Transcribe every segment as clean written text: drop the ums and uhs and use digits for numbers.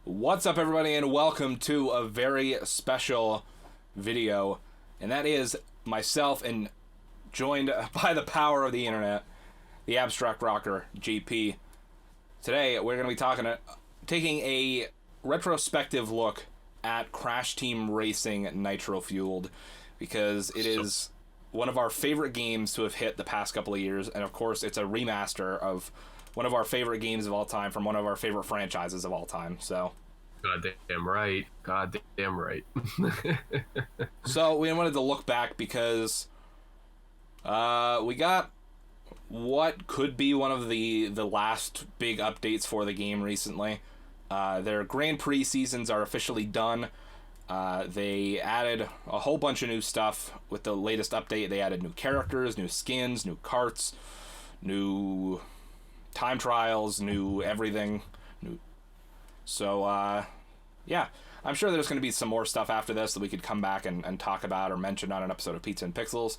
What's up, everybody, and welcome to a very special video, and that is myself and joined by the power of the internet, the abstract rocker JP. Today we're going to be taking a retrospective look at Crash Team Racing Nitro Fueled, because it is one of our favorite games to have hit the past couple of years, and of course it's a remaster of one of our favorite games of all time from one of our favorite franchises of all time. So Goddamn right. Goddamn right. So we wanted to look back because we got what could be one of the last big updates for the game recently. Their Grand Prix seasons are officially done. They added a whole bunch of new stuff with the latest update. They added new characters, new skins, new carts, new time trials, new everything. So, yeah, I'm sure there's going to be some more stuff after this that we could come back and talk about or mention on an episode of Pizza and Pixels.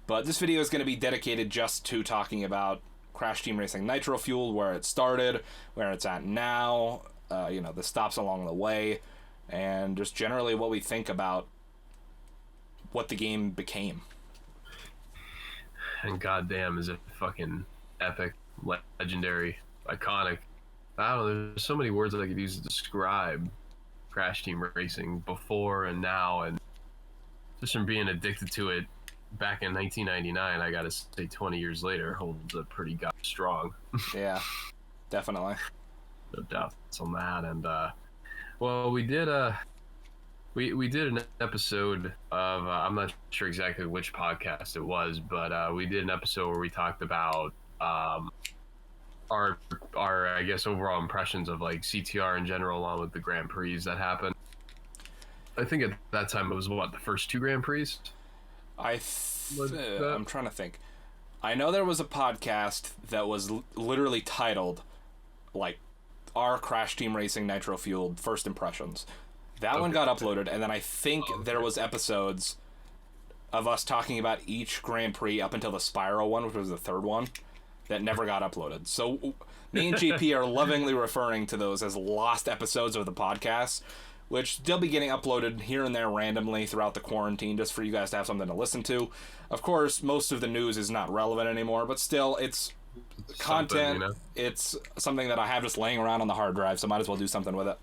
But this video is going to be dedicated just to talking about Crash Team Racing Nitro Fueled, where it started, where it's at now, the stops along the way, and just generally what we think about what the game became. And goddamn, is it fucking epic, legendary, iconic. I don't know, there's so many words that I could use to describe Crash Team Racing before and now, and just from being addicted to it back in 1999, I gotta say 20 years later holds up pretty goddamn strong. Yeah, definitely. No doubts on that. And well, we did we did an episode of I'm not sure exactly which podcast it was, but we did an episode where we talked about our I guess overall impressions of like CTR in general, along with the Grand Prix that happened. I think at that time it was the first two Grand Prix. I'm trying to think. I know there was a podcast that was literally titled like our Crash Team Racing Nitro Fueled First Impressions. That one got uploaded, and then I think there was episodes of us talking about each Grand Prix up until the Spyro one, which was the third one, that never got uploaded. So me and JP are lovingly referring to those as lost episodes of the podcast, which they'll be getting uploaded here and there randomly throughout the quarantine, just for you guys to have something to listen to. Of course, most of the news is not relevant anymore, but still, it's content. It's something that I have just laying around on the hard drive, so might as well do something with it.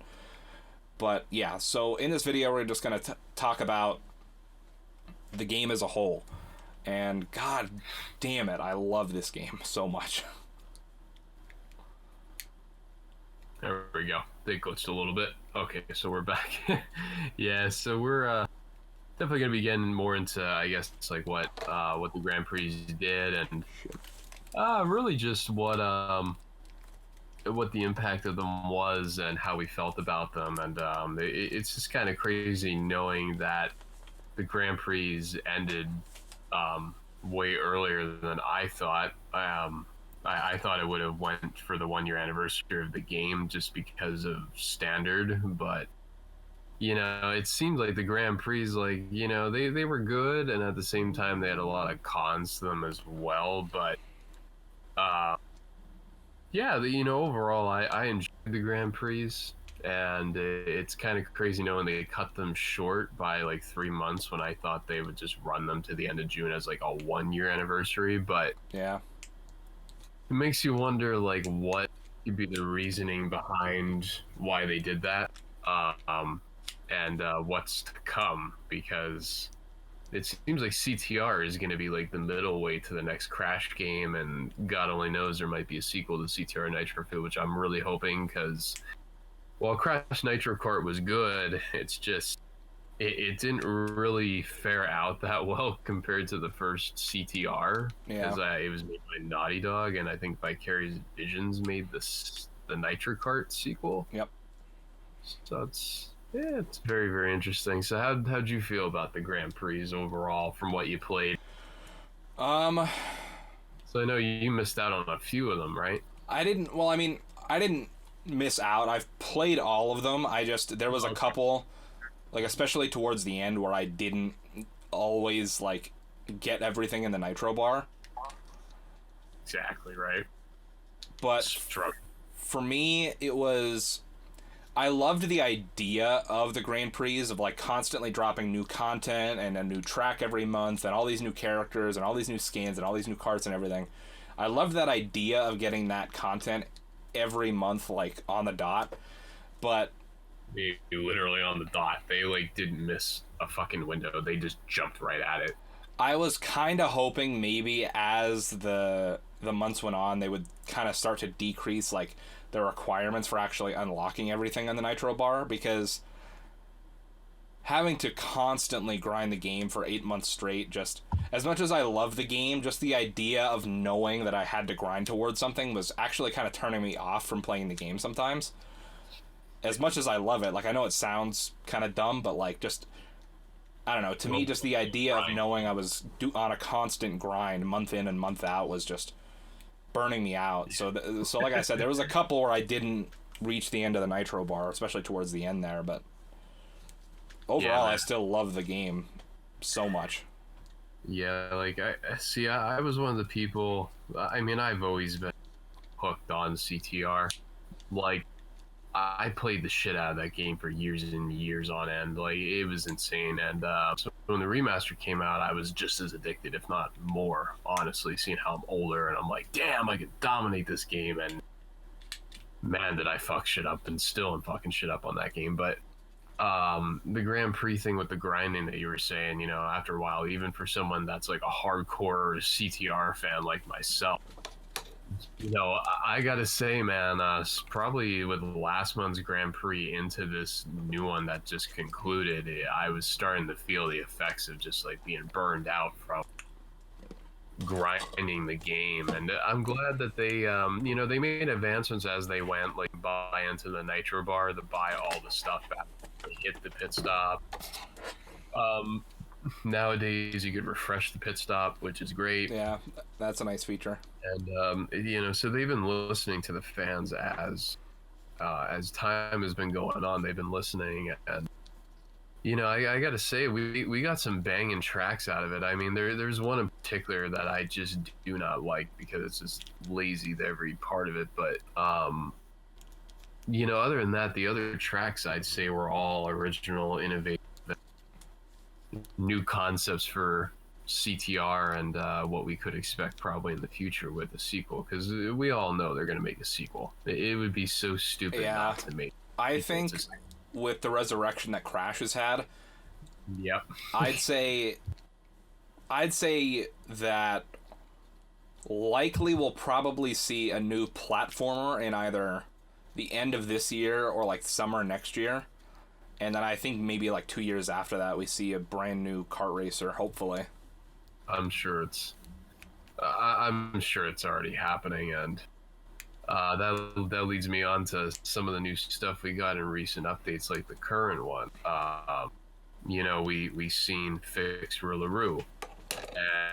But yeah, so in this video, we're just going to talk about the game as a whole. And god damn it, I love this game so much. There we go. They glitched a little bit. Okay, so we're back. Yeah, so we're definitely gonna be getting more into, I guess, like what the Grand Prix did, and really just what the impact of them was and how we felt about them. And it's just kind of crazy knowing that the Grand Prix ended way earlier than I thought. I thought it would have went for the 1 year anniversary of the game just because of standard, but it seemed like the Grand Prix, like, they were good, and at the same time they had a lot of cons to them as well. But yeah, overall I enjoyed the Grand Prix, and it's kind of crazy knowing they cut them short by like 3 months when I thought they would just run them to the end of June as like a 1 year anniversary. But yeah, it makes you wonder like what could be the reasoning behind why they did that, and what's to come, because it seems like CTR is going to be like the middle way to the next Crash game, and God only knows there might be a sequel to CTR Nitro Fueled, which I'm really hoping, because while Crash Nitro Kart was good, it's just it didn't really fare out that well compared to the first CTR, because it was made by Naughty Dog, and I think Vicarious Visions made the Nitro Kart sequel. Yep. So it's very, very interesting. So how'd you feel about the Grand Prix overall from what you played? So I know you missed out on a few of them, right? I didn't miss out. I've played all of them. There was a couple, like especially towards the end, where I didn't always like get everything in the Nitro Bar. Exactly right. But for me, it was I loved the idea of the Grand Prix of like constantly dropping new content and a new track every month and all these new characters and all these new skins and all these new carts and everything. I loved that idea of getting that content every month, like on the dot. But They literally on the dot. They like didn't miss a fucking window. They just jumped right at it. I was kind of hoping maybe as the months went on, they would kind of start to decrease like the requirements for actually unlocking everything on the Nitro Bar, because having to constantly grind the game for 8 months straight, just as much as I love the game, just the idea of knowing that I had to grind towards something was actually kind of turning me off from playing the game sometimes. As much as I love it, like I know it sounds kind of dumb, but like just I don't know, to me just the idea of knowing I was on a constant grind month in and month out was just burning me out. So like I said, there was a couple where I didn't reach the end of the Nitro Bar, especially towards the end there, but overall I still love the game so much. Yeah, like I see. I was one of the people. I mean, I've always been hooked on CTR. Like, I played the shit out of that game for years and years on end. Like, it was insane. And so when the remaster came out, I was just as addicted, if not more, honestly, seeing how I'm older. And I'm like, damn, I could dominate this game. And man, did I fuck shit up, and still am fucking shit up on that game. But the Grand Prix thing with the grinding that you were saying, you know, after a while, even for someone that's like a hardcore CTR fan like myself, you know, I gotta say, man, probably with last month's Grand Prix into this new one that just concluded, I was starting to feel the effects of just like being burned out from grinding the game. And I'm glad that they, you know, they made advancements as they went, like buy into the Nitro Bar, to buy all the stuff back, hit the pit stop. Nowadays you could refresh the pit stop, which is great. Yeah, that's a nice feature. And you know, so they've been listening to the fans as time has been going on. They've been listening, and you know, I gotta say, we got some banging tracks out of it. I mean, there's one in particular that I just do not like because it's just lazy every part of it. But you know, other than that, the other tracks I'd say were all original, innovative, new concepts for CTR and what we could expect probably in the future with a sequel, because we all know they're going to make a sequel. It would be so stupid not to make. I think with the resurrection that Crash has had, yep, I'd say that likely we'll probably see a new platformer in either the end of this year or like summer next year. And then I think maybe like 2 years after that, we see a brand new kart racer, hopefully. I'm sure it's already happening, and that leads me on to some of the new stuff we got in recent updates, like the current one. You know, we seen fix Rillaroo,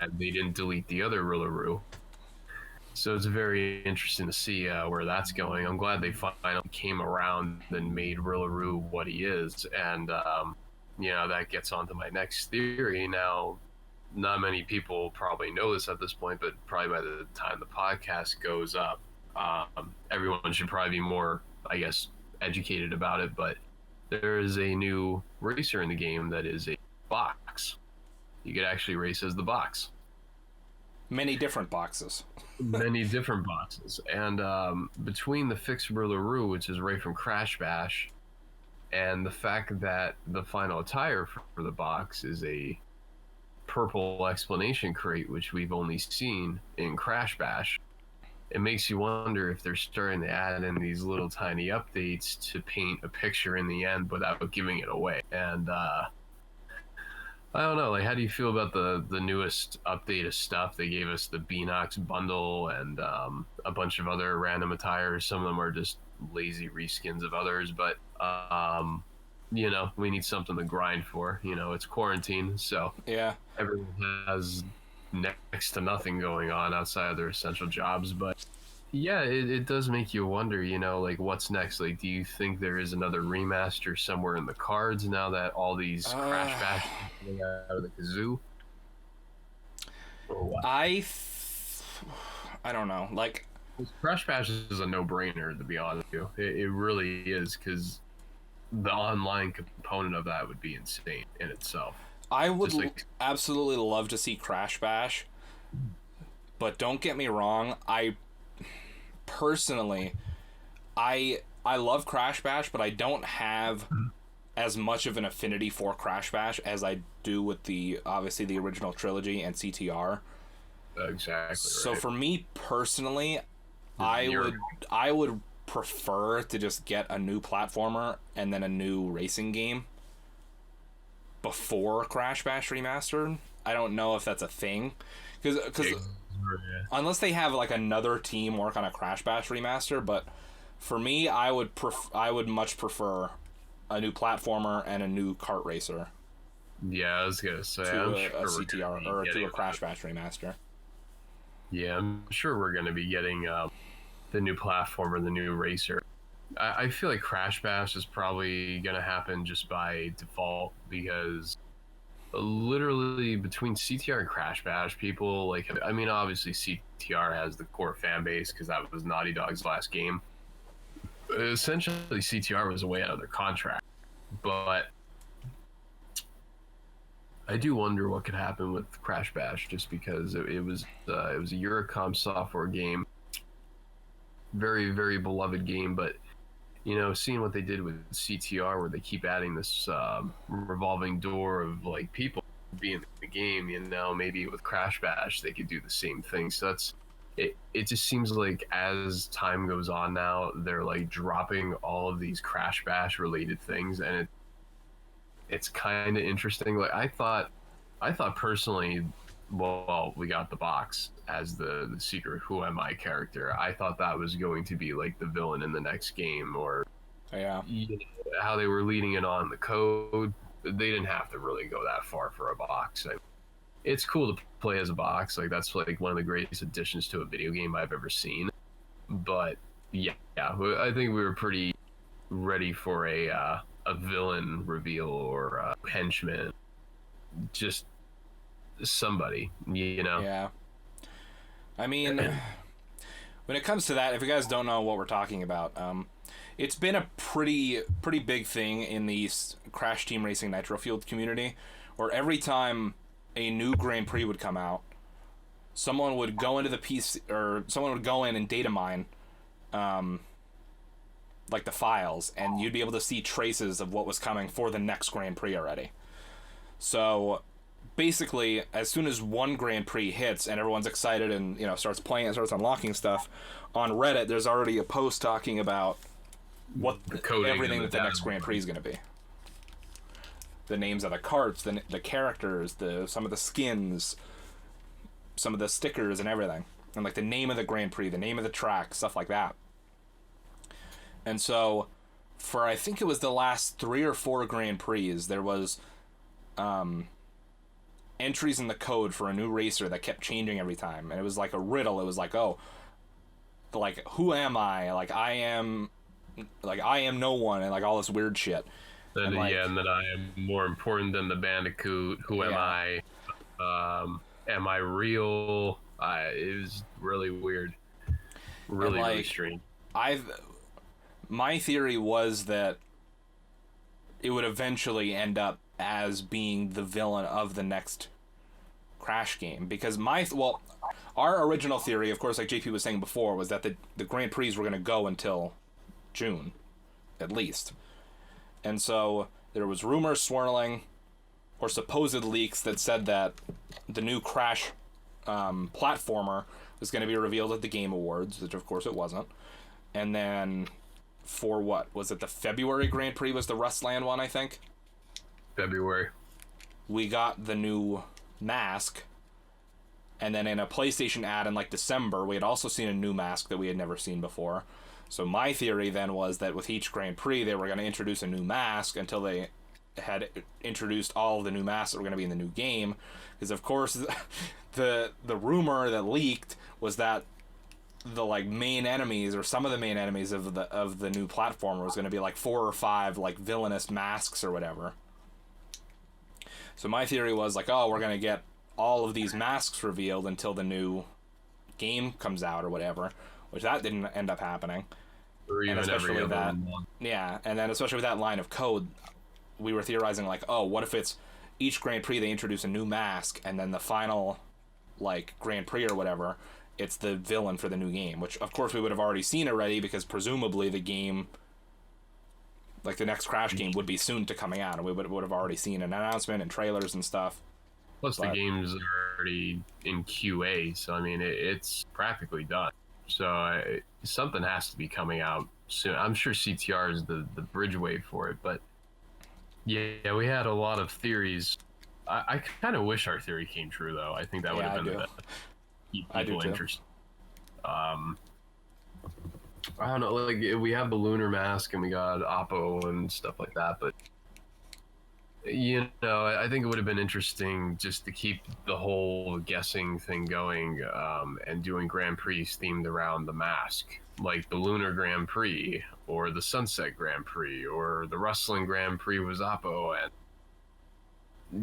and they didn't delete the other Rillaroo. So it's very interesting to see where that's going. I'm glad they finally came around and made Rillaroo what he is. And, you know, that gets on to my next theory. Now, not many people probably know this at this point, but probably by the time the podcast goes up, everyone should probably be more, I guess, educated about it. But there is a new racer in the game that is a box. You could actually race as the box. Many different boxes. Many different boxes. And between the fixed Rillaroo, which is right from Crash Bash, and the fact that the final attire for the box is a purple explanation crate, which we've only seen in Crash Bash, it makes you wonder if they're starting to add in these little tiny updates to paint a picture in the end without giving it away. And I don't know, like, how do you feel about the newest update of stuff? They gave us the Beanox bundle and a bunch of other random attires. Some of them are just lazy reskins of others, but you know, we need something to grind for. You know, it's quarantine, so yeah, everyone has next to nothing going on outside of their essential jobs. But yeah, it does make you wonder, you know, like, what's next? Like, do you think there is another remaster somewhere in the cards now that all these Crash Bash are coming out of the kazoo? Or what? I don't know. Like, Crash Bash is a no-brainer, to be honest with you. It really is, because the online component of that would be insane in itself. I would Like, absolutely love to see Crash Bash, but don't get me wrong. I personally, I love Crash Bash, but I don't have as much of an affinity for Crash Bash as I do with obviously the original trilogy and CTR. exactly. So right. for me personally, I would prefer to just get a new platformer and then a new racing game before Crash Bash Remastered. I don't know if that's a thing, because unless they have like another team work on a Crash Bash Remaster, but for me, I would much prefer a new platformer and a new kart racer Yeah, I was gonna say to I'm a sure CTR or to a Crash Bash Remaster. Yeah, I'm sure we're gonna be getting the new platform or the new racer. I feel like Crash Bash is probably gonna happen just by default because literally between CTR and Crash Bash, people like. I mean, obviously CTR has the core fan base because that was Naughty Dog's last game. Essentially, CTR was way out of their contract, but I do wonder what could happen with Crash Bash, just because it was a Eurocom software game, very very beloved game, but seeing what they did with CTR, where they keep adding this revolving door of like people being in the game, maybe with Crash Bash they could do the same thing. So that's it. It just seems like as time goes on now, they're like dropping all of these Crash Bash related things, and it's kind of interesting. Like I thought personally, well, we got the box as the secret Who Am I character. I thought that was going to be like the villain in the next game, or Yeah. how they were leading it on the code. They didn't have to really go that far for a box. It's cool to play as a box. Like that's like one of the greatest additions to a video game I've ever seen. But yeah, I think we were pretty ready for a villain reveal or a henchman, just somebody, Yeah. I mean, when it comes to that, if you guys don't know what we're talking about, it's been a pretty big thing in the Crash Team Racing Nitro Fueled community, where every time a new Grand Prix would come out, someone would go into the PC, or someone would go in and data mine, like the files, and you'd be able to see traces of what was coming for the next Grand Prix already. So basically, as soon as one Grand Prix hits and everyone's excited and starts playing and starts unlocking stuff, on Reddit there's already a post talking about what everything that the next Grand Prix is going to be. The names of the carts, the characters, some of the skins, some of the stickers and everything, and like the name of the Grand Prix, the name of the track, stuff like that. And so, for I think it was the last 3 or 4 Grand Prix, there was entries in the code for a new racer that kept changing every time, and it was like a riddle. It was like, oh, like who am I? Like I am no one, and like all this weird shit. And that I am more important than the Bandicoot. Who am I? Am I real? It was really weird, really strange. My theory was that it would eventually end up as being the villain of the next Crash game, because our original theory, of course, like JP was saying before, was that the Grand Prix were going to go until June, at least. And so there was rumors swirling, or supposed leaks that said that the new Crash platformer was going to be revealed at the Game Awards, which of course it wasn't. And then for what was it, the February Grand Prix was the Rustland one, I think. February. We got the new mask, and then in a PlayStation ad in like December, we had also seen a new mask that we had never seen before. So my theory then was that with each Grand Prix, they were going to introduce a new mask until they had introduced all of the new masks that were going to be in the new game. Because of course, the rumor that leaked was that the like main enemies, or some of the main enemies of the new platformer, was going to be like 4 or 5 like villainous masks or whatever. So my theory was like, oh, we're going to get all of these masks revealed until the new game comes out or whatever, which that didn't end up happening. or even every other month. Yeah, and then especially with that line of code, we were theorizing like, oh, what if it's each Grand Prix they introduce a new mask, and then the final, like, Grand Prix or whatever, it's the villain for the new game, which of course we would have already seen already, because presumably the game, like the next Crash game, would be soon to coming out, and we would have already seen an announcement and trailers and stuff. Plus, the game's already in QA, so I mean, it's practically done. So something has to be coming out soon. I'm sure CTR is the bridgeway for it, but yeah, we had a lot of theories. I kind of wish our theory came true, though. I think that would have been the keep people interested. I don't know, like, we have the lunar mask and we got Oppo and stuff like that, but you know, I think it would have been interesting just to keep the whole guessing thing going, and doing Grand Prix themed around the mask, like the Lunar Grand Prix or the Sunset Grand Prix or the Wrestling Grand Prix was Oppo, and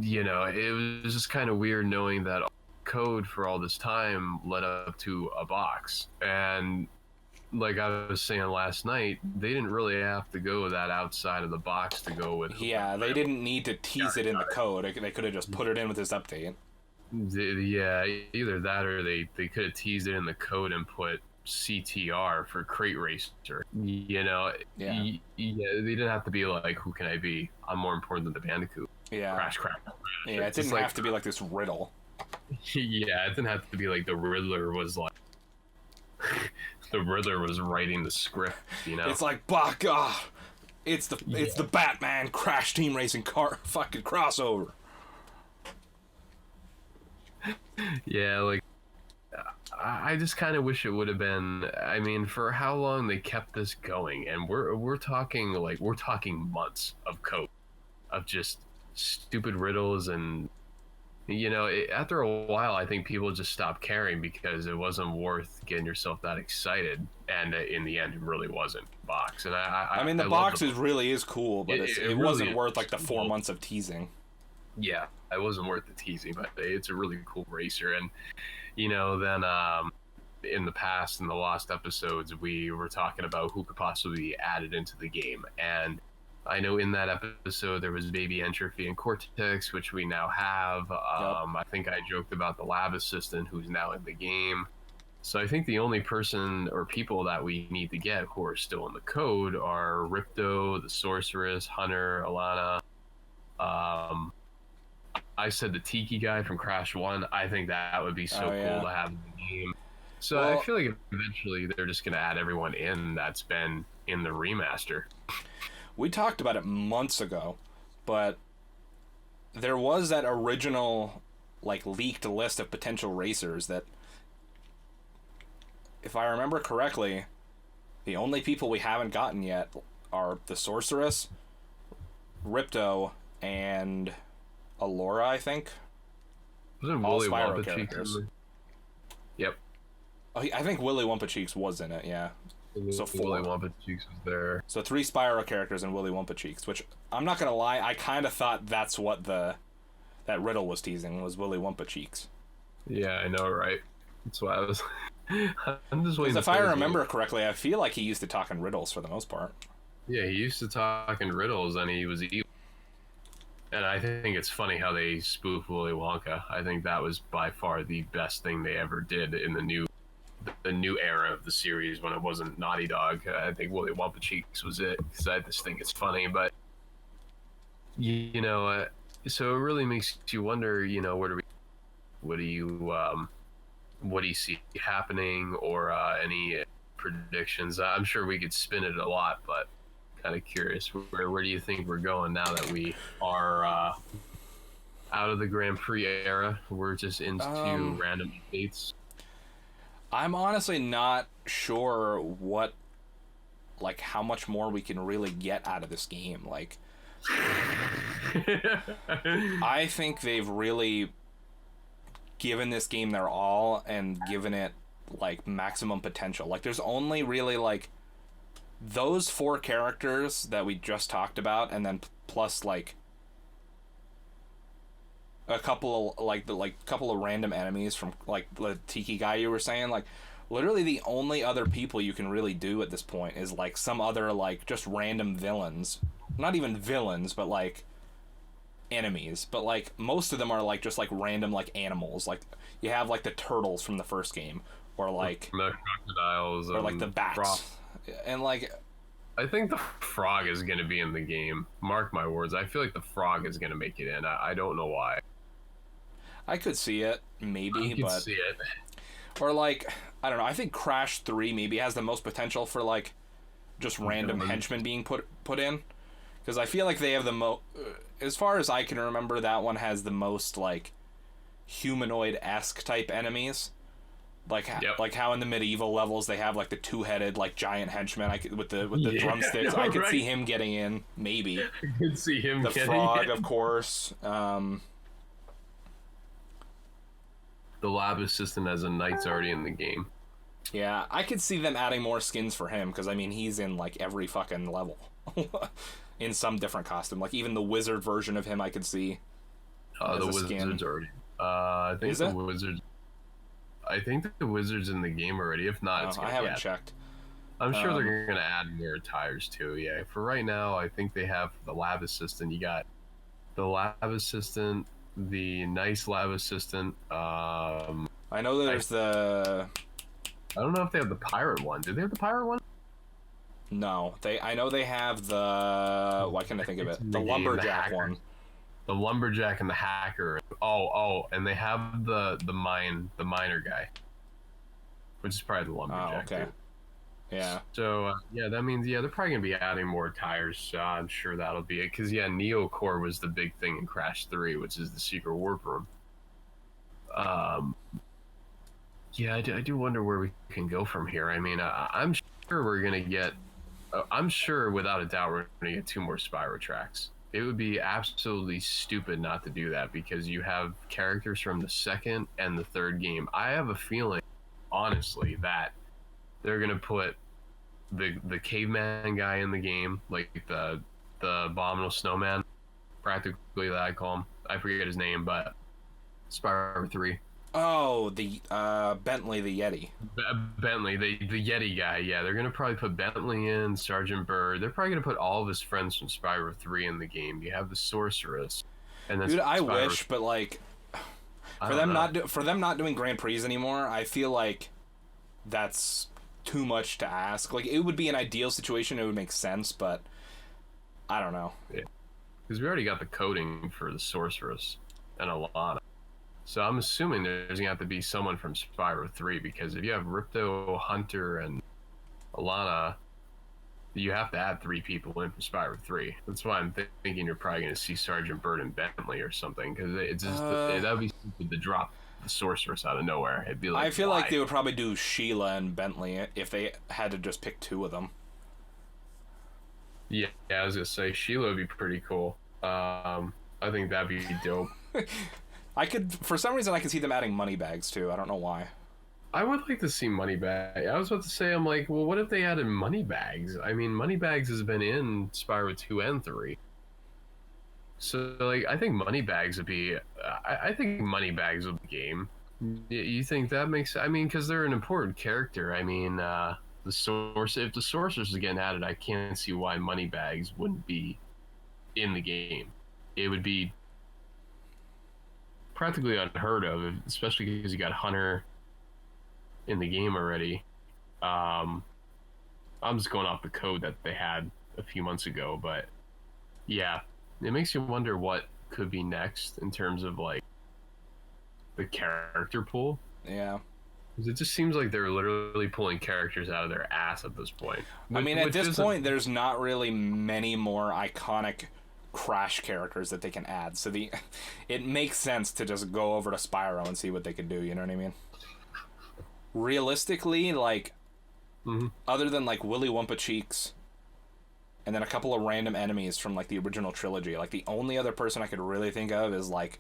you know, it was just kind of weird knowing that code for all this time led up to a box. And like I was saying last night, they didn't really have to go that outside of the box to go with. Yeah, they didn't need to tease it in the code. They could have just put it in with this update. Yeah, either that or they could have teased it in the code and put CTR for Crate Racer. You know, yeah, they didn't have to be like, who can I be? I'm more important than the Bandicoot. Yeah. Crash. Yeah, it didn't have to be like this riddle. Yeah, it didn't have to be like the Riddler was like. The Riddler was writing the script, you know. It's like, it's the Batman Crash Team Racing car fucking crossover. Yeah, like, I just kind of wish it would have been. I mean, for how long they kept this going, and we're talking months of code, of just stupid riddles, and you know, after a while, I think people just stopped caring because it wasn't worth getting yourself that excited. And in the end, it really wasn't box. And I mean, the box really is cool, but it really wasn't worth like the 4 cool. months of teasing. Yeah, it wasn't worth the teasing, but it's a really cool racer. And you know, then in the past, in the lost episodes, we were talking about who could possibly be added into the game. And I know in that episode there was Baby Entropy and Cortex, which we now have. Yep. I think I joked about the lab assistant who's now in the game. So I think the only person or people that we need to get who are still in the code are Ripto, the Sorceress, Hunter, Alana. I said the Tiki guy from Crash 1. I think that would be so cool to have in the game. So I feel like eventually they're just going to add everyone in that's been in the remaster. We talked about it months ago, but there was that original, like, leaked list of potential racers that, if I remember correctly, the only people we haven't gotten yet are the Sorceress, Ripto, and Allura, I think. Wasn't all Willy Spyro Wampa characters. Yep. Oh, I think Willy Wampa Cheeks was in it, yeah. So 4. Willy Wampa Cheeks was there. So 3 Spyro characters and Willy Wampa Cheeks, which I'm not gonna lie, I kind of thought that's what that riddle was teasing, was Willy Wampa Cheeks. Yeah, I know, right? That's why I was. I'm just waiting. Because if I remember correctly, I feel like he used to talk in riddles for the most part. Yeah, he used to talk in riddles, and he was evil. And I think it's funny how they spoof Willy Wonka. I think that was by far the best thing they ever did in the new era of the series when it wasn't Naughty Dog. I think Willy Wampa Cheeks was it, because I just think it's funny. But you know, so it really makes you wonder. You know, what do you see happening, or any predictions? I'm sure we could spin it a lot, but kind of curious. Where do you think we're going now that we are out of the Grand Prix era? We're just into random updates. I'm honestly not sure how much more we can really get out of this game. Like, I think they've really given this game their all and given it, like, maximum potential. Like, there's only really, like, those 4 characters that we just talked about, and then plus, like, a couple of, couple of random enemies from, like, the Tiki guy you were saying. Like, literally the only other people you can really do at this point is like some other like just random villains, not even villains, but like enemies. But like most of them are like just like random like animals. Like you have like the turtles from the first game, or like the crocodiles, or like the bats, frog. and like I think the frog is going to be in the game. Mark my words. I feel like the frog is going to make it in. I don't know why. I could see it maybe, I could but see it. or like I don't know. I think Crash 3 maybe has the most potential for like just random henchmen being put in, because I feel like they have the most. As far as I can remember, that one has the most like humanoid-esque type enemies. Like like how in the medieval levels they have like the two-headed like giant henchman. With the drumsticks. I could see him getting in maybe. I could see him the getting frog, in. of course. The lab assistant as a knight's already in the game. Yeah, I could see them adding more skins for him, because I mean he's in like every fucking level in some different costume. Like even the wizard version of him I could see. The wizard's already. I think Is the it? wizard. I think the wizard's in the game already. If not, it's I haven't checked. I'm sure they're gonna add more tires too. Yeah. For right now, I think they have the lab assistant. You got the lab assistant, the nice lab assistant. I know there's the. I don't know if they have the pirate one. Do they have the pirate one? No, I know they have the. Why can't I think of it? The lumberjack one. The lumberjack and the hacker. Oh, and they have the miner guy, which is probably the lumberjack. Oh, okay. Too. Yeah. So yeah, that means they're probably gonna be adding more tires. So I'm sure that'll be it. Cause Neocore was the big thing in Crash 3, which is the secret warp room. Yeah, I do wonder where we can go from here. I mean, I'm sure we're gonna get. I'm sure without a doubt we're gonna get 2 more Spyro tracks. It would be absolutely stupid not to do that, because you have characters from the second and the third game. I have a feeling, honestly, that they're gonna put the caveman guy in the game, like the abominable snowman, practically that I call him. I forget his name, but Spyro 3. Oh, the Bentley the Yeti. Bentley, the Yeti guy. Yeah, they're gonna probably put Bentley in, Sergeant Bird. They're probably gonna put all of his friends from Spyro 3 in the game. You have the sorceress, and then dude, I Spyro... wish, but like for them not doing Grand Prix anymore, I feel like that's too much to ask. Like it would be an ideal situation, it would make sense, but I don't know. Yeah, because we already got the coding for the sorceress and Alana. So I'm assuming there's gonna have to be someone from Spyro 3, because if you have Ripto, Hunter, and Alana, you have to add 3 people in from Spyro 3. That's why I'm thinking you're probably gonna see Sergeant Bird and Bentley or something, because it's just that would be stupid to drop the sorceress out of nowhere. It'd be like, I feel like they would probably do Sheila and Bentley if they had to just pick 2 of them. Yeah, I was gonna say Sheila would be pretty cool. I think that'd be dope. For some reason, I could see them adding Moneybags too. I don't know why. I would like to see Moneybags. I was about to say, I'm like, well, what if they added Moneybags? I mean, Moneybags has been in Spyro 2 and 3. So, like, I think Moneybags would be... I think Moneybags would be the game. You think that makes... I mean, because they're an important character. I mean, if the Sorceress is getting added, I can't see why Moneybags wouldn't be in the game. It would be practically unheard of, especially because you got Hunter in the game already. I'm just going off the code that they had a few months ago, but yeah, it makes you wonder what could be next in terms of like the character pool. Yeah, it just seems like they're literally pulling characters out of their ass at this point. I mean, at this point, there's not really many more iconic Crash characters that they can add, so it makes sense to just go over to Spyro and see what they can do. You know what I mean? Realistically, like, other than like Willy Wumpa Cheeks, and then a couple of random enemies from like the original trilogy, like the only other person I could really think of is like,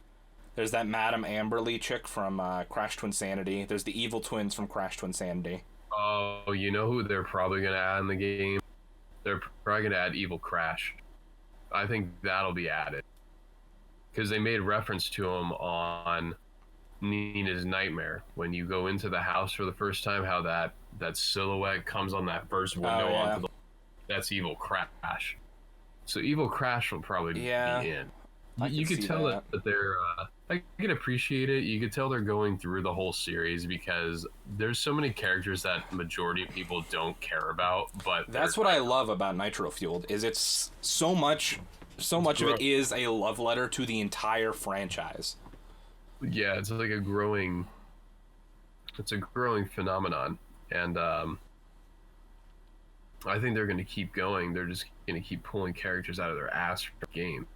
there's that Madame Amberly chick from Crash Twinsanity. There's the evil twins from Crash Twinsanity. Oh, you know who they're probably gonna add in the game? They're probably gonna add Evil Crash. I think that'll be added, because they made reference to him on Nina's nightmare when you go into the house for the first time. How that silhouette comes on that first window onto the. That's Evil Crash. So Evil Crash will probably be in. You could tell that they're. I can appreciate it. You could tell they're going through the whole series because there's so many characters that majority of people don't care about. But that's what I love about Nitro Fueled is it's so much of it is a love letter to the entire franchise. Yeah, it's like a growing phenomenon, and I think they're going to keep going. They're just going to keep pulling characters out of their ass for games.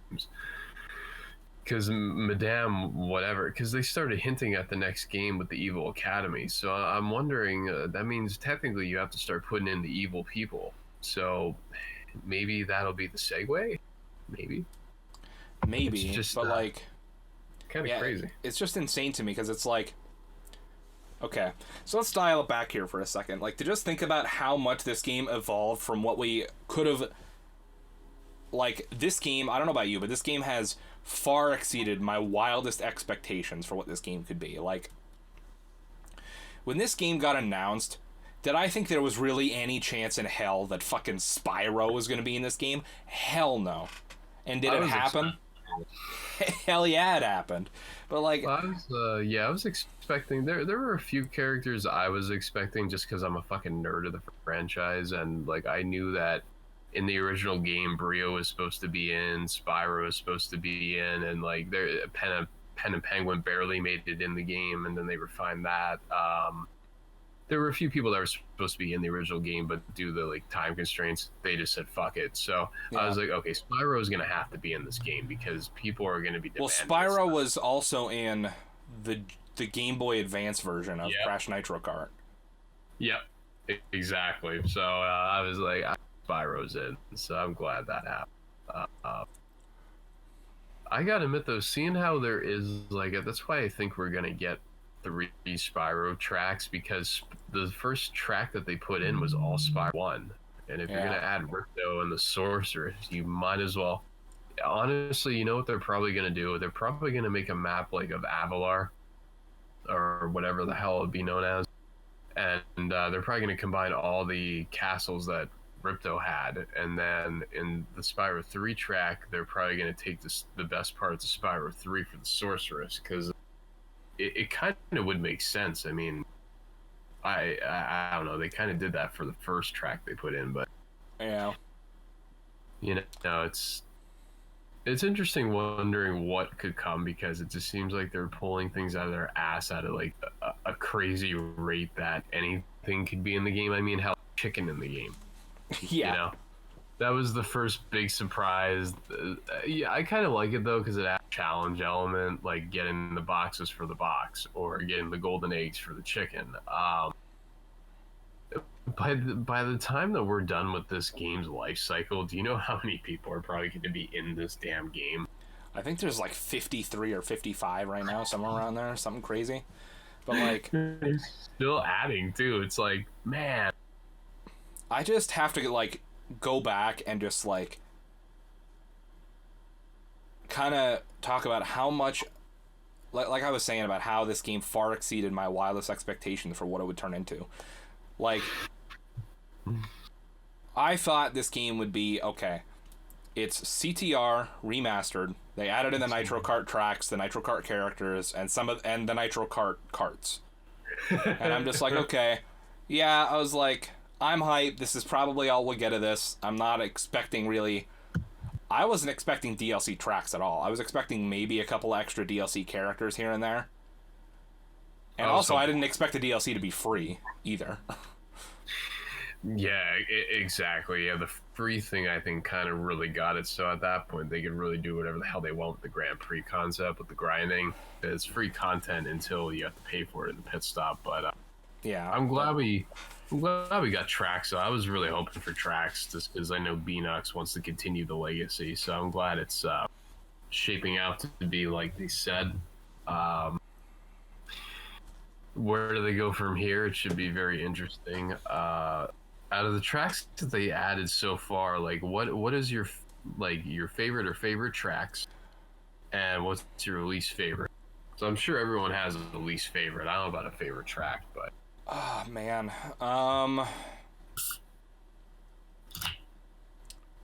Because Madame, whatever, because they started hinting at the next game with the Evil Academy. So I'm wondering, that means technically you have to start putting in the evil people. So maybe that'll be the segue? Maybe, it's just, but like... kind of crazy. It's just insane to me because it's like... Okay, so let's dial it back here for a second. Like, to just think about how much this game evolved from what we could have... Like, this game, I don't know about you, but this game has far exceeded my wildest expectations for what this game could be. Like, when this game got announced, did I think there was really any chance in hell that fucking Spyro was going to be in this game? Hell no. And did it happen? Hell yeah, it happened. But like, I was expecting there were a few characters I was expecting just because I'm a fucking nerd of the franchise, and like I knew that in the original game, Brio was supposed to be in, Spyro was supposed to be in, and like Pen and Penguin barely made it in the game, and then they refined that. There were a few people that were supposed to be in the original game, but due to the like time constraints, they just said fuck it. So I was like, okay, Spyro is gonna have to be in this game because people are gonna be demanding. Well, Spyro was also in the Game Boy Advance version of Crash Nitro Kart. Yep, exactly. So I was like, Spyro's in, so I'm glad that happened. I gotta admit though, seeing how there is like that's why I think we're gonna get 3 Spyro tracks, because the first track that they put in was all Spyro 1, and if you're gonna add Ricto and the Sorceress, you might as well. Honestly, you know what they're probably gonna do? They're probably gonna make a map like of Avalar or whatever the hell it would be known as, and they're probably gonna combine all the castles that Ripto had, and then in the Spyro 3 track, they're probably going to take the best parts of Spyro 3 for the Sorceress, because it kind of would make sense. I mean, I don't know, they kind of did that for the first track they put in, but you know, it's interesting wondering what could come, because it just seems like they're pulling things out of their ass at like a crazy rate that anything could be in the game. I mean, hell, chicken in the game. Yeah, you know, that was the first big surprise. I kind of like it though, because it has a challenge element, like getting the boxes for the box or getting the golden eggs for the chicken. By the time that we're done with this game's life cycle, do you know how many people are probably going to be in this damn game? I think there's like 53 or 55 right now, somewhere around there, something crazy. But like, still adding too. It's like, man. I just have to like go back and just like kind of talk about how much, like I was saying, about how this game far exceeded my wildest expectations for what it would turn into. Like, I thought this game would be okay. It's CTR remastered. They added in the Nitro Kart tracks, the Nitro Kart characters, and the Nitro Kart carts. And I'm just like, okay, yeah. I was like, I'm hyped. This is probably all we'll get of this. I'm not expecting really... I wasn't expecting DLC tracks at all. I was expecting maybe a couple extra DLC characters here and there. And also, I didn't expect the DLC to be free, either. Yeah, exactly. Yeah, the free thing, I think, kind of really got it. So at that point, they could really do whatever the hell they want with the Grand Prix concept, with the grinding. It's free content until you have to pay for it in the pit stop. But yeah, I'm glad we got tracks. So I was really hoping for tracks, just because I know Beanox wants to continue the legacy. So I'm glad it's shaping out to be like they said. Where do they go from here? It should be very interesting. Out of the tracks that they added so far, like what is your, like, your favorite or favorite tracks, and what's your least favorite? And what's your least favorite? Like, what is your favorite or favorite track, and what's your least favorite? So I'm sure everyone has a least favorite. I don't know about a favorite track, but Oh man.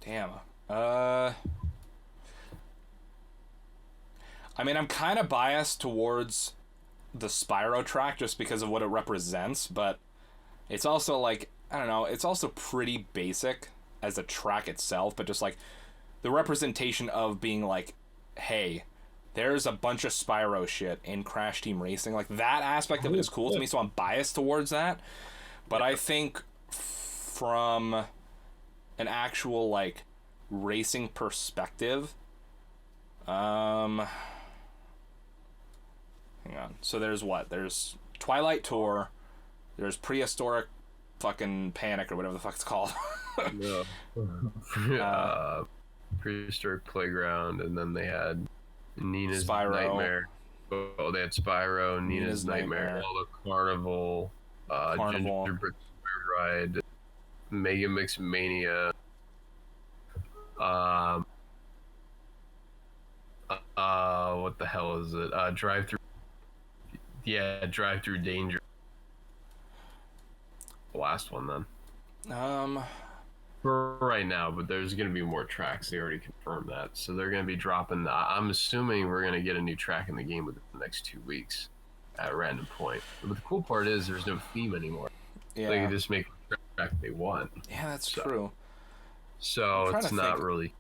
Damn. I mean, I'm kind of biased towards the Spyro track just because of what it represents, but it's also like, I don't know, it's also pretty basic as a track itself, but just like the representation of being like, hey, there's a bunch of Spyro shit in Crash Team Racing. Like, that aspect of it is cool to me, so I'm biased towards that. But I think from an actual, like, racing perspective, hang on. So there's what? There's Twilight Tour, there's Prehistoric fucking Panic, or whatever the fuck it's called. Yeah. Prehistoric Playground, and then they had Nina's Spyro. Nightmare. Oh, they had Spyro, Nina's Nightmare, all the Carnival, Gingerbread Ride, Mega Mix Mania, what the hell is it? Drive Through. Yeah, Drive Through Danger. The last one then. For right now, but there's going to be more tracks. They already confirmed that. So they're going to be dropping. I'm assuming we're going to get a new track in the game within the next 2 weeks at a random point. But the cool part is there's no theme anymore. Yeah. They can just make the track they want. Yeah, that's true. So it's not really...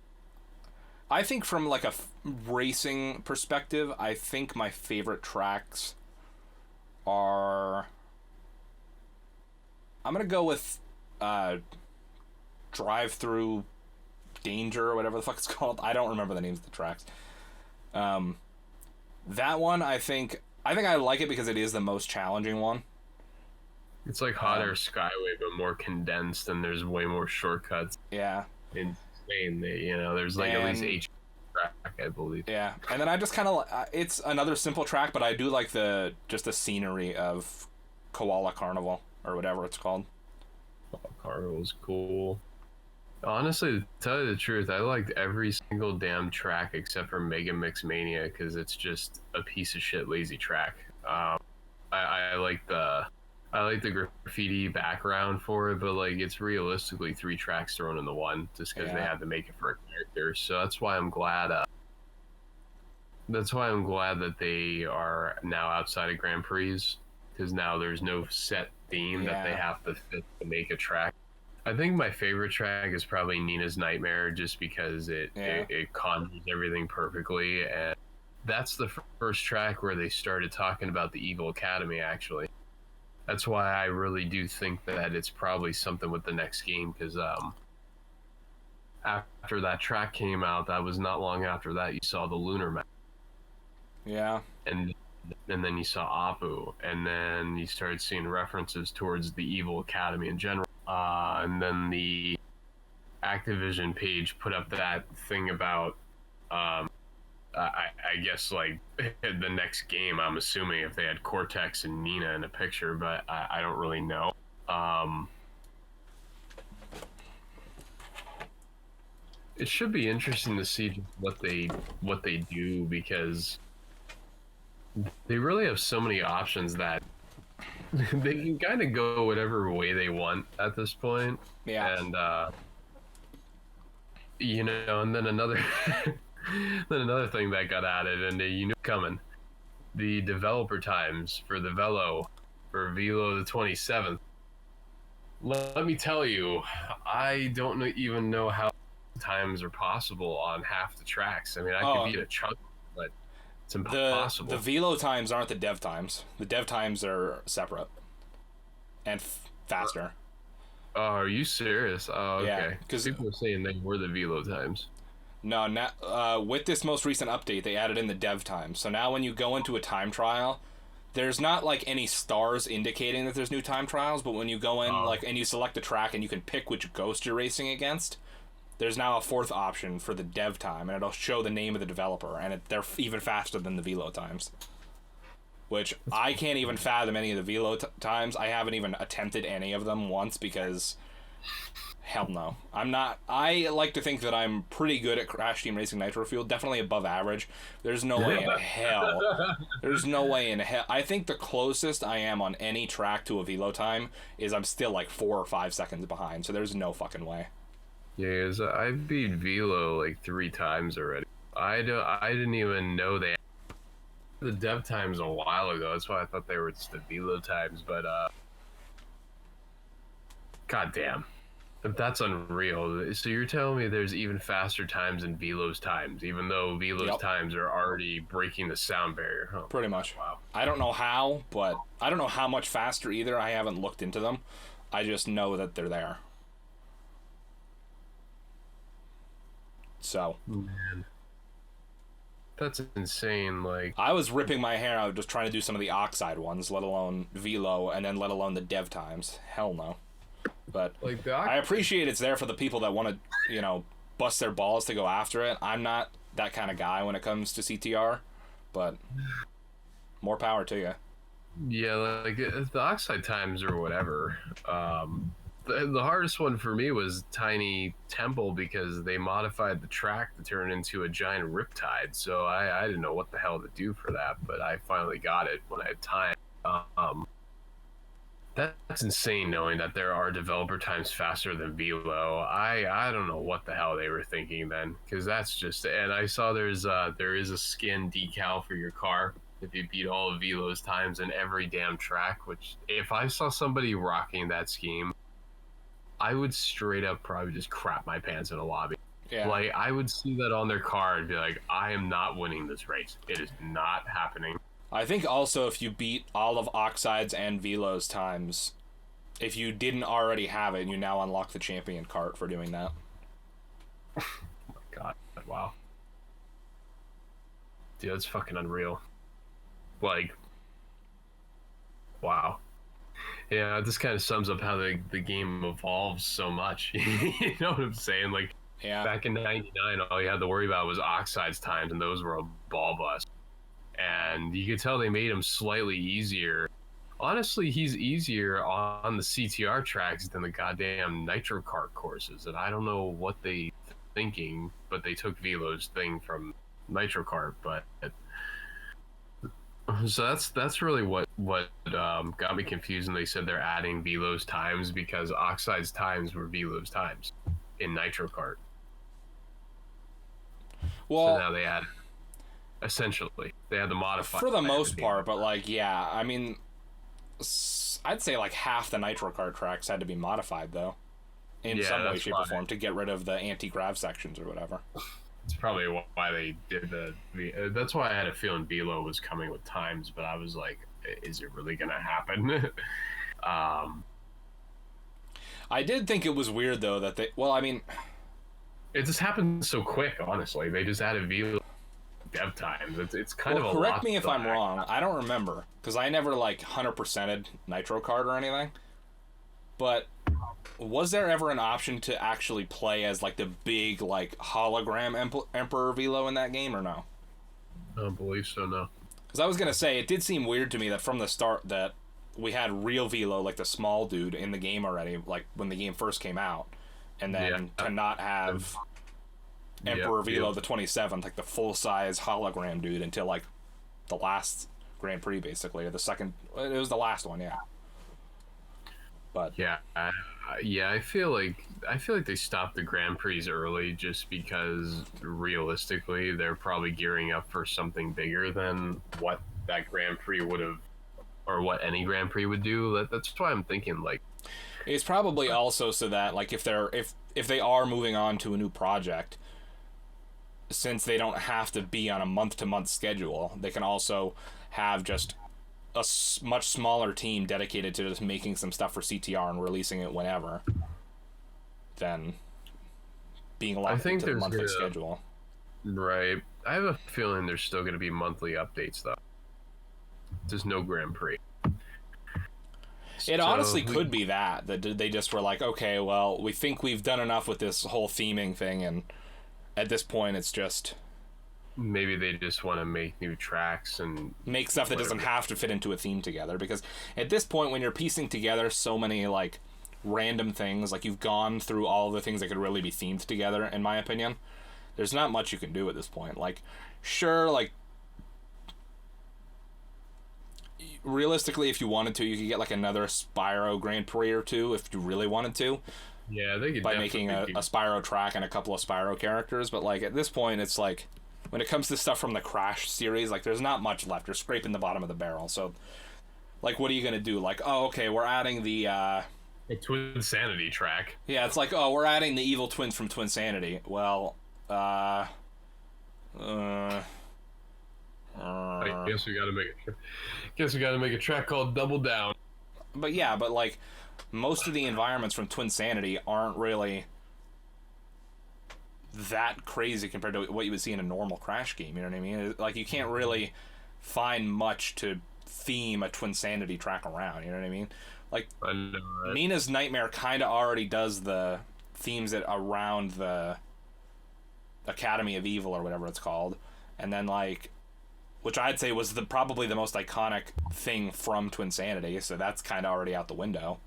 I think from like a racing perspective, I think my favorite tracks are... I'm going to go with... Drive Through Danger, or whatever the fuck it's called. I don't remember the names of the tracks. That one, I think I like it because it is the most challenging one. It's like Hot Air Skyway, but more condensed, and there's way more shortcuts. Yeah. Insane. There's like at least 8 track, I believe. Yeah, and then I just kind of... it's another simple track, but I do like the scenery of Koala Carnival, or whatever it's called. Carnival's cool. Honestly, to tell you the truth, I liked every single damn track except for Mega Mix Mania because it's just a piece of shit lazy track. I like the graffiti background for it, but like it's realistically 3 tracks thrown into one just because they had to make it for a character. So that's why I'm glad. That's why I'm glad that they are now outside of Grand Prix because now there's no set theme that they have to fit to make a track. I think my favorite track is probably Nina's Nightmare just because it conjures everything perfectly, and that's the first track where they started talking about the Evil Academy, actually. That's why I really do think that it's probably something with the next game, because after that track came out, that was not long after that you saw the Lunar Map. Yeah. And then you saw Apu, and then you started seeing references towards the Evil Academy in general. And then the Activision page put up that thing about, I guess, like, the next game, I'm assuming, if they had Cortex and Nina in a picture, but I don't really know. It should be interesting to see what they do, because they really have so many options that they can kind of go whatever way they want at this point. Yeah. And and then another thing that got added, and coming, the developer times for the Velo the 27th. Let me tell you, I don't even know how times are possible on half the tracks. I mean, I could beat a chunk, but it's impossible. The Velo times aren't the dev times. The dev times are separate and faster. Oh, are you serious? Oh, okay. Yeah, because people were saying they were the Velo times. No, with this most recent update, they added in the dev time. So now when you go into a time trial, there's not like any stars indicating that there's new time trials, but when you go in and you select a track and you can pick which ghost you're racing against, there's now a fourth option for the dev time, and it'll show the name of the developer, and they're even faster than the Velo times. Which I can't even fathom any of the Velo times. I haven't even attempted any of them once because Hell no. I'm not. I like to think that I'm pretty good at Crash Team Racing Nitro Fueled, definitely above average. There's no way in hell. There's no way in hell. I think the closest I am on any track to a velo time is I'm still like 4 or 5 seconds behind, so there's no fucking way. Yeah, 'cause I beat velo like 3 times already. I didn't even know they had the dev times a while ago. That's why I thought they were just the velo times, but goddamn. That's unreal. So you're telling me there's even faster times than Velo's times, even though Velo's times are already breaking the sound barrier, huh? Pretty much. Wow. I don't know how, but I don't know how much faster either. I haven't looked into them. I just know that they're there. So. Man. That's insane. Like, I was ripping my hair out just trying to do some of the Oxide ones, let alone Velo, and then let alone the dev times. Hell no. But like I appreciate it's there for the people that want to, bust their balls to go after it. I'm not that kind of guy when it comes to CTR, but more power to you. Yeah, like the Oxide times or whatever. The hardest one for me was Tiny Temple because they modified the track to turn into a giant riptide. So I didn't know what the hell to do for that, but I finally got it when I had time. That's insane knowing that there are developer times faster than Velo. I don't know what the hell they were thinking then, because that's just, and I saw there is a skin decal for your car if you beat all of Velo's times in every damn track, which if I saw somebody rocking that scheme, I would straight up probably just crap my pants in a lobby. Yeah. Like, I would see that on their car and be like, I am not winning this race. It is not happening. I think also if you beat all of Oxide's and Velo's times, if you didn't already have it, you now unlock the champion cart for doing that. Oh my god, wow. Dude, that's fucking unreal. Like, wow. Yeah, this kind of sums up how the game evolves so much. You know what I'm saying? Like, back in 99, all you had to worry about was Oxide's times, and those were a ball bust. And you could tell they made him slightly easier. Honestly, he's easier on the CTR tracks than the goddamn Nitro Kart courses. And I don't know what they thinking, but they took Velo's thing from Nitro Kart. But so that's really what got me confused. And they said they're adding Velo's times because Oxide's times were Velo's times in Nitro Kart. Well, so now they add. Essentially, they had to modify for the most part, but I mean, I'd say like half the Nitro Kart tracks had to be modified though, in some way, shape, or form, to get rid of the anti-grav sections or whatever. It's probably why they did that's why I had a feeling Velo was coming with times, but I was like, is it really gonna happen? I did think it was weird though that it just happened so quick. Honestly, they just added Velo dev times. It's kind of a correct me if I'm wrong. I don't remember because I never 100%ed Nitro Kart or anything. But was there ever an option to actually play as the big hologram Emperor Velo in that game or no? I don't believe so. No. Because I was gonna say it did seem weird to me that from the start that we had real Velo, the small dude, in the game already, when the game first came out, and then to not have Emperor Velo the 27th, the full-size hologram dude, until the last Grand Prix, basically, or the second. It was the last one, yeah. But I feel like they stopped the Grand Prix early just because realistically they're probably gearing up for something bigger than what that Grand Prix would have, or what any Grand Prix would do. That's why I'm thinking it's probably also so that if they are moving on to a new project, since they don't have to be on a month-to-month schedule, they can also have just a much smaller team dedicated to just making some stuff for CTR and releasing it whenever, than being locked into the monthly schedule. Right. I have a feeling there's still going to be monthly updates, though. There's no Grand Prix. It honestly could be that they just were like, okay, well, we think we've done enough with this whole theming thing, and at this point, it's just maybe they just want to make new tracks and make stuff that doesn't have to fit into a theme together. Because at this point, when you're piecing together so many random things. Like, you've gone through all the things that could really be themed together, in my opinion. There's not much you can do at this point. Like, sure, like, realistically, if you wanted to, you could get, like, another Spyro Grand Prix or two if you really wanted to. Yeah, they could by making a Spyro track and a couple of Spyro characters. But, like, at this point, it's like, when it comes to stuff from the Crash series, like, there's not much left. You're scraping the bottom of the barrel. So, like, what are you going to do? Like, oh, okay, we're adding the... a Twinsanity track. Yeah, it's like, oh, we're adding the evil twins from Twinsanity. Well, I guess we gotta make a track called Double Down. But yeah, but like, most of the environments from Twinsanity aren't really that crazy compared to what you would see in a normal Crash game, you know what I mean? Like, you can't really find much to theme a Twinsanity track around, you know what I mean? Like, I know, right? Nina's Nightmare kind of already does the themes that around the Academy of Evil or whatever it's called, and then, like, which I'd say was probably the most iconic thing from Twinsanity, so that's kind of already out the window.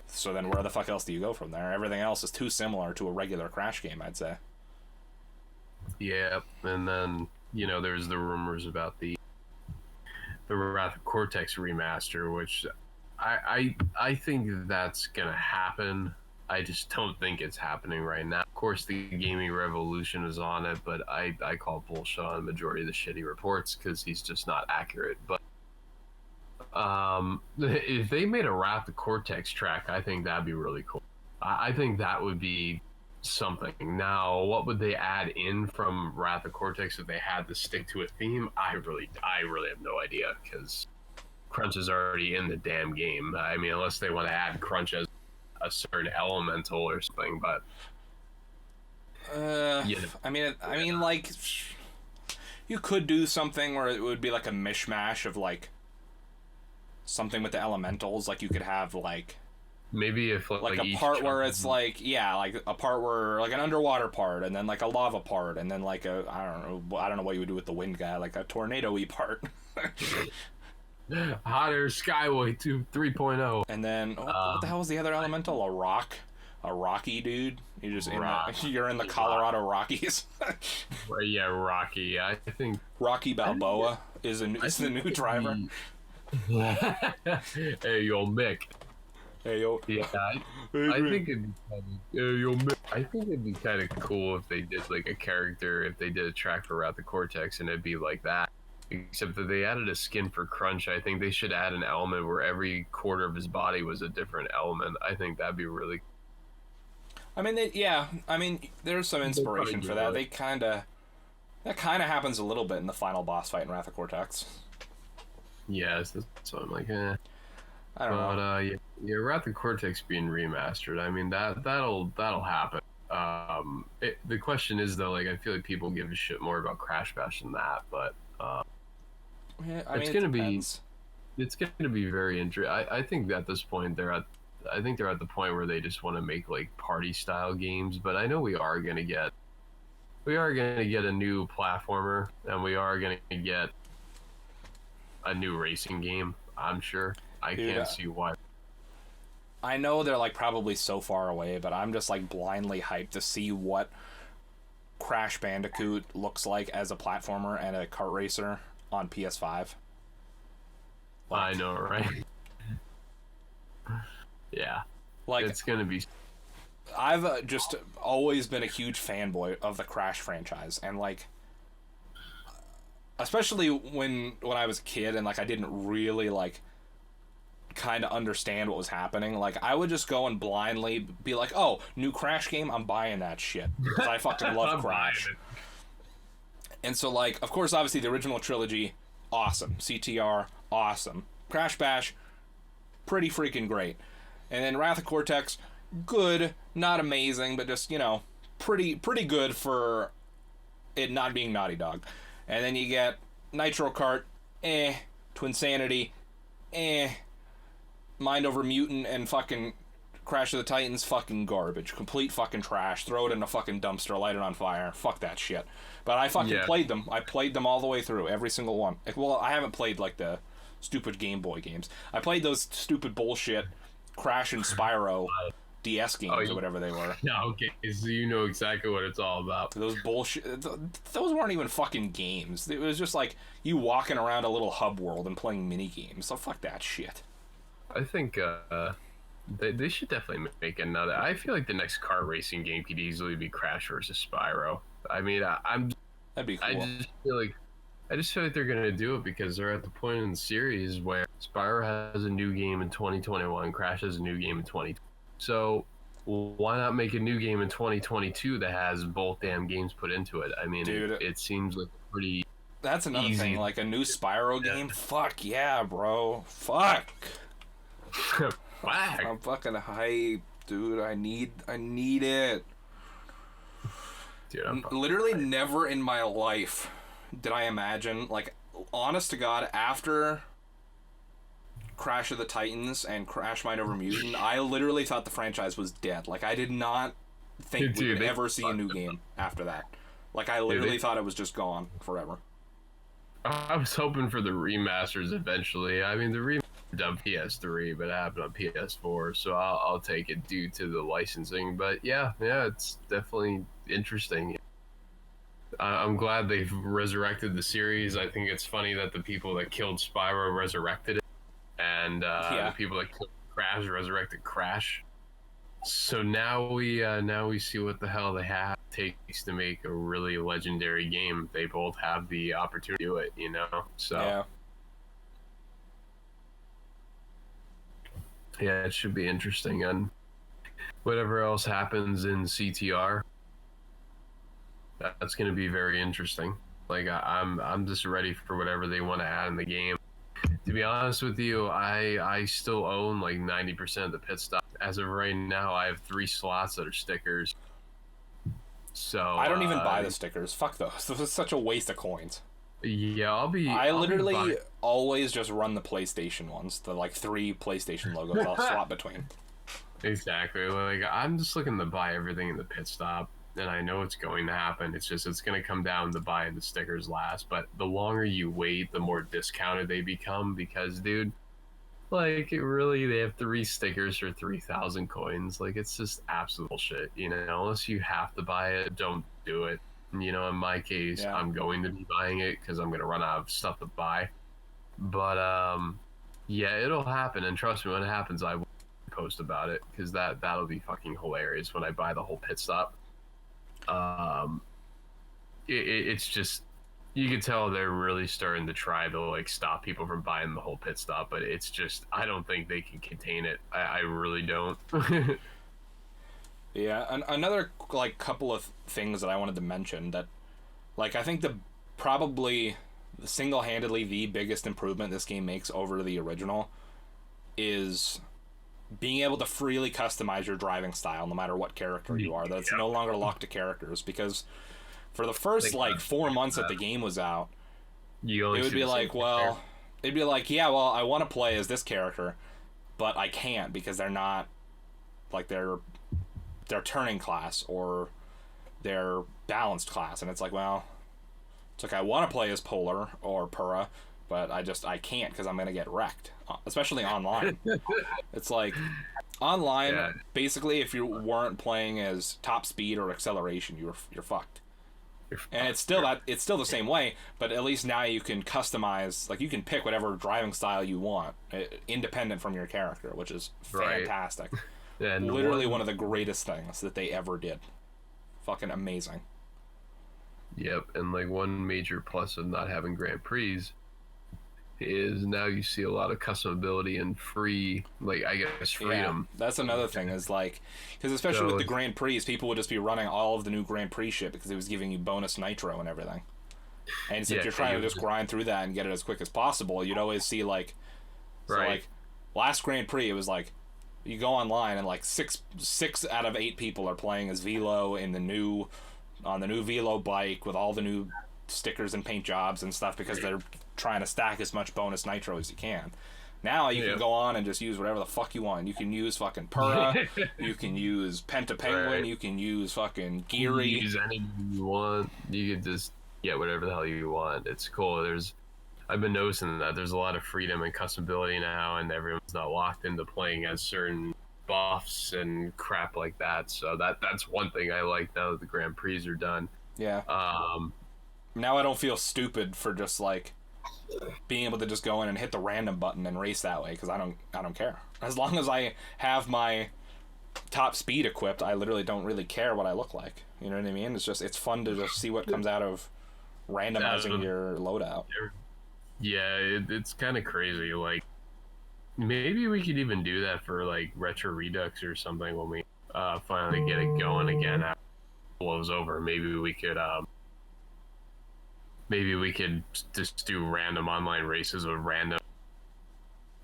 So then where the fuck else do you go from there? Everything else is too similar to a regular Crash game, I'd say. Yeah, and then, you know, there's the rumors about the Wrath of Cortex remaster, which I think that's gonna happen. I just don't think it's happening right now. Of course, the gaming revolution is on it, but I call bullshit on the majority of the shitty reports because he's just not accurate. But if they made a Wrath of Cortex track, I think that'd be really cool. I think that would be something. Now, what would they add in from Wrath of Cortex if they had to stick to a theme? I really have no idea, because Crunch is already in the damn game. I mean, unless they want to add Crunch as a certain elemental or something, but yeah. I mean, like, you could do something where it would be like a mishmash of like something with the elementals. Like, you could have like maybe if like a part where it's like, yeah, like a part where like an underwater part, and then like a lava part, and then like a I don't know what you would do with the wind guy, like a tornado-y part. Hot Air Skyway 3.0. And then what the hell was the other elemental? A rocky dude. You just you're in the Colorado Rockies. Well, yeah, Rocky. I think Rocky Balboa is the new driver. Hey, yo, Mick. Hey, yo. Yeah, I think it'd be kind of, hey, yo, Mick. I think it'd be kind of cool if they did like a character, if they did a track for Wrath of Cortex, and it'd be like that. Except that they added a skin for Crunch. I think they should add an element where every quarter of his body was a different element. I think that'd be really. I mean, there's some inspiration for that. That kind of happens a little bit in the final boss fight in Wrath of Cortex. Yes, that's what I'm like. I don't know. But yeah, Wrath of Cortex being remastered. I mean, that'll happen. The question is though, like, I feel like people give a shit more about Crash Bash than that, but. It's gonna be very interesting. I think at this point they're at the point where they just want to make like party style games. But I know we are gonna get a new platformer, and we are gonna get a new racing game. I'm sure. I can't see why. I know they're like probably so far away, but I'm just like blindly hyped to see what Crash Bandicoot looks like as a platformer and a kart racer on PS5. Like, I know, right? Yeah. Like, it's gonna be. I've just always been a huge fanboy of the Crash franchise, and like, especially when I was a kid and like I didn't really like kind of understand what was happening. Like, I would just go and blindly be like, oh, new Crash game, I'm buying that shit because I fucking love Crash. And so, like, of course, obviously the original trilogy, awesome. CTR, awesome. Crash Bash, pretty freaking great. And then Wrath of Cortex, good, not amazing, but just, you know, pretty good for it not being Naughty Dog. And then you get Nitro Kart, Twinsanity, Mind Over Mutant, and fucking Crash of the Titans, fucking garbage. Complete fucking trash. Throw it in a fucking dumpster, light it on fire. Fuck that shit. But I fucking played them. I played them all the way through, every single one. Well, I haven't played, like, the stupid Game Boy games. I played those stupid bullshit Crash and Spyro DS games or whatever they were. Yeah, okay, so you know exactly what it's all about. Those bullshit. Those weren't even fucking games. It was just like you walking around a little hub world and playing mini games. So fuck that shit. I think they should definitely make another. I feel like the next kart racing game could easily be Crash versus Spyro. I mean, That'd be cool. I just feel like they're gonna do it because they're at the point in the series where Spyro has a new game in 2021, Crash has a new game in 2020. So why not make a new game in 2022 that has both damn games put into it? I mean, dude, it seems like pretty. That's another thing, like a new Spyro game. Fuck yeah, bro. Fuck. I'm fucking hyped, dude. I need it. Dude, literally never in my life did I imagine, like, honest to God, after Crash of the Titans and Crash Mind Over Mutant, I literally thought the franchise was dead. Like, I did not think we would ever see a new game after that. Like, I literally thought it was just gone forever. I was hoping for the remasters eventually. I mean, the remaster on PS3, but it happened on PS4, so I'll take it due to the licensing. But yeah, it's definitely interesting. I'm glad they've resurrected the series. I think it's funny that the people that killed Spyro resurrected it, and the people that killed Crash resurrected Crash. So now we see what the hell they have takes to make a really legendary game. They both have the opportunity to do it, you know. So yeah, it should be interesting. And whatever else happens in CTR, that's going to be very interesting. Like I'm just ready for whatever they want to add in the game. To be honest with you, I still own like 90% of the pit stop. As of right now, I have 3 slots that are stickers. So I don't even buy the stickers. Fuck those. This is such a waste of coins. Yeah, I literally always just run the PlayStation ones. The like 3 PlayStation logos I'll swap between. Exactly. Like I'm just looking to buy everything in the pit stop. And I know it's going to happen. It's going to come down to buying the stickers last. But the longer you wait, the more discounted they become. Because, dude, like, they have 3 stickers for 3,000 coins. Like, it's just absolute bullshit. You know, unless you have to buy it, don't do it. You know, in my case, I'm going to be buying it because I'm going to run out of stuff to buy. But, yeah, it'll happen. And trust me, when it happens, I will post about it. Because that'll be fucking hilarious when I buy the whole pit stop. It's just, you can tell they're really starting to try to like stop people from buying the whole pit stop, but it's just, I don't think they can contain it. I really don't. Yeah, another like couple of things that I wanted to mention that, like, I think probably single-handedly the biggest improvement this game makes over the original is being able to freely customize your driving style no matter what character you are. That's no longer locked to characters, because for the first like 4 months that the game was out, it would be like, well, it'd be like, yeah, well, I want to play as this character, but I can't because they're not like their turning class or their balanced class, and it's like, well, it's like I want to play as Polar or Pura, but I can't because I'm gonna get wrecked, especially online. It's like online, basically, if you weren't playing as top speed or acceleration, you're fucked. And it's still the same way, but at least now you can customize, like you can pick whatever driving style you want, independent from your character, which is fantastic. And literally one of the greatest things that they ever did. Fucking amazing. Yep, and like one major plus of not having Grand Prix is now you see a lot of customability and free, like, I guess, freedom. Yeah, that's another thing, is like, because especially with the Grand Prix, people would just be running all of the new Grand Prix shit because it was giving you bonus nitro and everything. And so if you're trying to just grind through that and get it as quick as possible, you'd always see like, like last Grand Prix, it was like, you go online and like six out of 8 people are playing as Velo on the new Velo bike with all the new stickers and paint jobs and stuff because they're trying to stack as much bonus nitro as you can. Now you can go on and just use whatever the fuck you want. You can use fucking Pura, you can use Penta Penguin, you can use fucking Geary. You can use anything you want. You can just get whatever the hell you want. It's cool. There's I've been noticing that there's a lot of freedom and customability now, and everyone's not locked into playing as certain buffs and crap like that. So that's one thing I like now that the Grand Prix are done. Yeah. Now I don't feel stupid for just like being able to just go in and hit the random button and race that way, because I don't care. As long as I have my top speed equipped, I literally don't really care what I look like. You know what I mean? It's fun to just see what comes out of randomizing your loadout. Yeah, it's kind of crazy. Like, maybe we could even do that for like Retro Redux or something when we finally get it going again after it blows over. Maybe we could just do random online races with random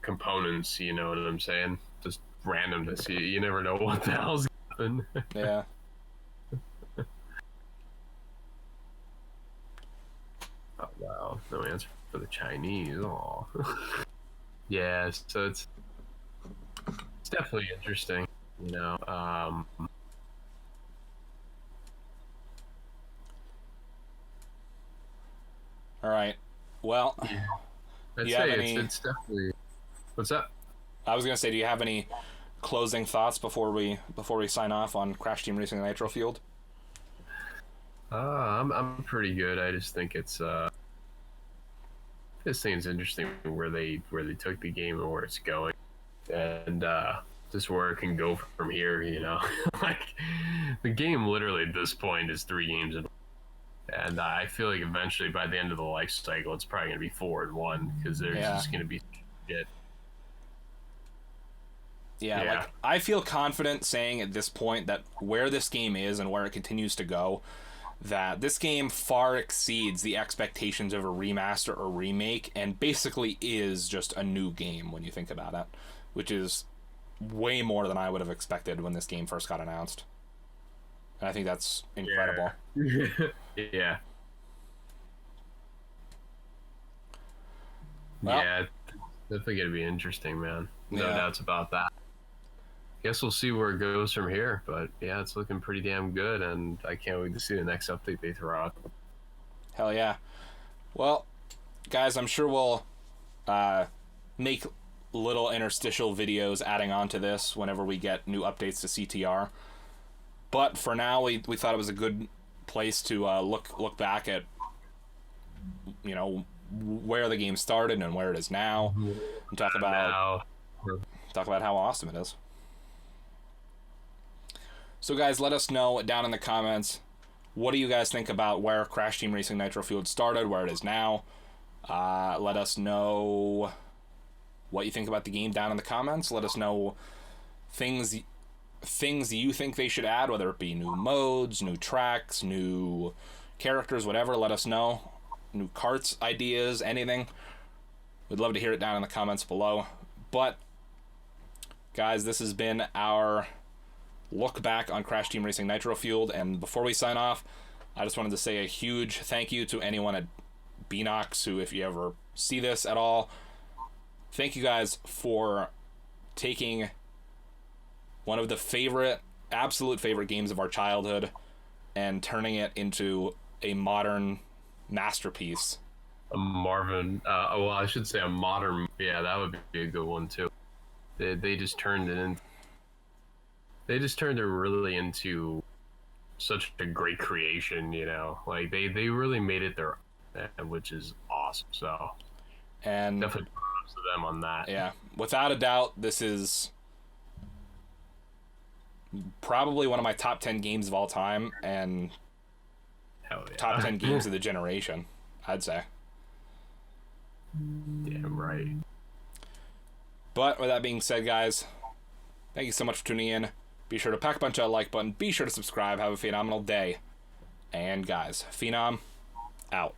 components. You know what I'm saying? Just random to see. You never know what the hell's happening. Yeah. Oh wow, no answer for the Chinese. Oh. Yeah, so it's definitely interesting, you know. All right. Well, I'd say it's definitely. What's up? I was gonna say, do you have any closing thoughts before we sign off on Crash Team Racing Nitro Fueled? I'm pretty good. I just think it's interesting where they took the game and where it's going, and just where it can go from here. You know, like the game literally at this point is 3 games in. And I feel like eventually, by the end of the life cycle, it's probably going to be 4 and 1 because there's just going to be shit. Yeah, like I feel confident saying at this point that where this game is and where it continues to go, that this game far exceeds the expectations of a remaster or remake, and basically is just a new game when you think about it, which is way more than I would have expected when this game first got announced. And I think that's incredible. Yeah. Well, yeah, definitely gonna be interesting, man. No Yeah. doubts about that. Guess we'll see where it goes from here, but yeah, it's looking pretty damn good, and I can't wait to see the next update they throw out. Hell yeah. Well, guys, I'm sure we'll make little interstitial videos adding on to this whenever we get new updates to CTR. But for now, we thought it was a good place to look back at, you know, where the game started and where it is now, and talk about how awesome it is. So guys, let us know down in the comments, what do you guys think about where Crash Team Racing Nitro Fueled started, where it is now. Let us know what you think about the game down in the comments. Let us know things you think they should add, whether it be new modes, new tracks, new characters, whatever. Let us know. New carts, ideas, anything. We'd love to hear it down in the comments below. But guys, this has been our look back on Crash Team Racing Nitro Fueled, and before we sign off, I just wanted to say a huge thank you to anyone at Beanox who, if you ever see this at all, thank you guys for taking one of the absolute favorite games of our childhood and turning it into a modern masterpiece. Well, I should say a modern. Yeah, that would be a good one too. They just turned it in. They just turned it really into such a great creation, you know. Like they really made it their own, which is awesome. So, and definitely props to them on that. Yeah, without a doubt, this is probably one of my top 10 games of all time, and Hell yeah. top 10 games of the generation, I'd say. Yeah, right. But with that being said, guys, thank you so much for tuning in. Be sure to pack a punch that like button. Be sure to subscribe. Have a phenomenal day. And guys, Phenom out.